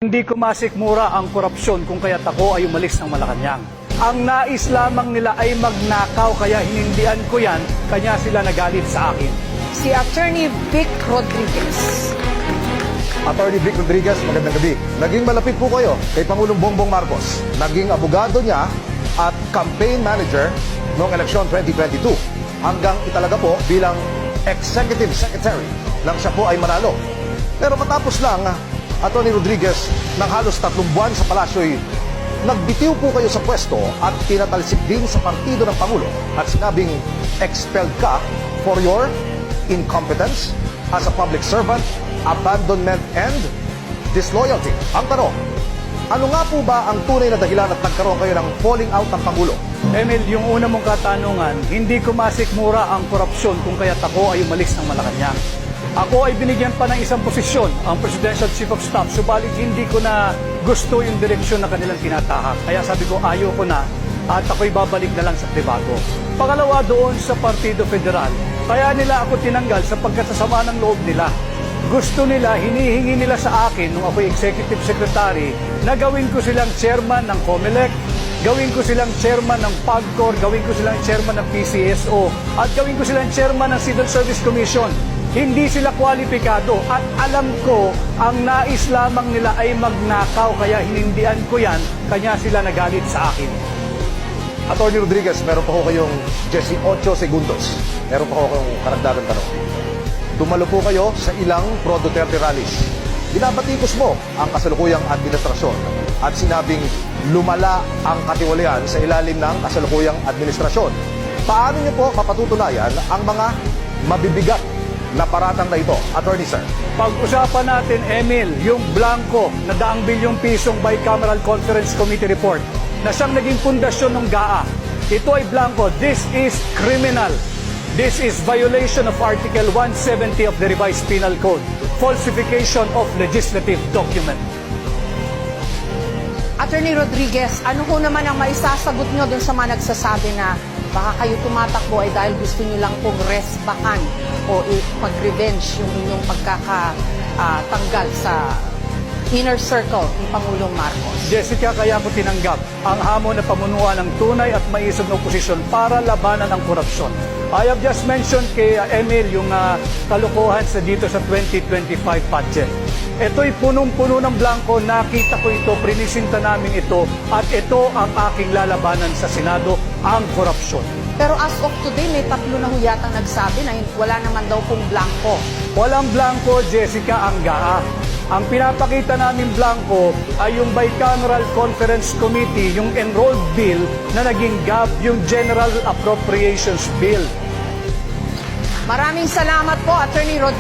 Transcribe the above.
Hindi ko masikmura ang korupsyon kung kaya't ako ay umalis ng Malacanang. Ang nais lamang nila ay magnakaw kaya hinindihan ko yan, kanya sila nagalit sa akin. Si Attorney Vic Rodriguez. Attorney Vic Rodriguez, magandang gabi. Naging malapit po kayo kay Pangulong Bongbong Marcos. Naging abogado niya at campaign manager noong eleksyon 2022. Hanggang italaga po bilang executive secretary nang siya po ay manalo. Pero matapos lang, Attorney Rodriguez, ng halos 3 buwan sa palasyo'y nagbitiw po kayo sa pwesto at tinatalsik din sa partido ng Pangulo at sinabing expelled ka for your incompetence as a public servant, abandonment, and disloyalty. Ang tanong, ano nga po ba ang tunay na dahilan at nagkaroon kayo ng falling out ng Pangulo? Emil, yung una mong katanungan, hindi ko masikmura ang korupsyon kung kaya't ako ay umalis ng Malacanang. Ako ay binigyan pa ng isang posisyon, ang Presidential Chief of Staff, subalit hindi ko na gusto yung direksyon na kanilang tinatahak. Kaya sabi ko, ayoko na at ako'y babalik na lang sa pribado. Pangalawa doon sa Partido Federal, kaya nila ako tinanggal sapagkat sa sama ng loob nila. Gusto nila, hinihingi nila sa akin nung ako'y Executive Secretary na gawin ko silang chairman ng COMELEC, gawin ko silang chairman ng PAGCOR, gawin ko silang chairman ng PCSO, at gawin ko silang chairman ng Civil Service Commission. Hindi sila kwalipikado at alam ko ang nais lamang nila ay magnakaw kaya hinindihan ko yan, kanya sila nagalit sa akin. Attorney Rodriguez, meron pa ho kayong 18 segundos. Meron pa ho kayong karagdagang tanong. Dumalo po kayo sa ilang pro-Duterte rallies. Binabatikos mo ang kasalukuyang administrasyon at sinabing lumala ang katiwalian sa ilalim ng kasalukuyang administrasyon. Paano niyo po mapatutunayan ang mga mabibigat na paratang na ito, Attorney Sir? Pag-usapan natin, Emil, yung blanco na daang bilyong pisong Bicameral Conference Committee report na siyang naging pundasyon ng GAA. Ito ay blanco. This is criminal. This is violation of Article 170 of the Revised Penal Code. Falsification of legislative document. Attorney Rodriguez, ano ho naman ang maisasagot nyo dun sa mga nagsasabi na baka kayo tumatakbo ay dahil gusto nyo lang pong resbakan o pag-revenge yung inyong pagkakatanggal sa inner circle ni Pangulong Marcos? Jessica, kaya ko tinanggap ang hamon na pamunuan ng tunay at maisog na oposisyon para labanan ang korupsyon. I have just mentioned kay Emil yung kalokohan sa dito sa 2025 budget. Ito'y punong-puno ng blanco, nakita ko ito, prinisinta namin ito, at ito ang aking lalabanan sa Senado, ang korupsyon. Pero as of today, may 3 na ho yatang nagsabi na wala naman daw pong blanco. Walang blanco, Jessica, ang GAA. Ang pinapakita namin blanco ay yung Bicameral Conference Committee, yung enrolled bill na naging GAB, yung General Appropriations Bill. Maraming salamat po, Attorney Rodriguez.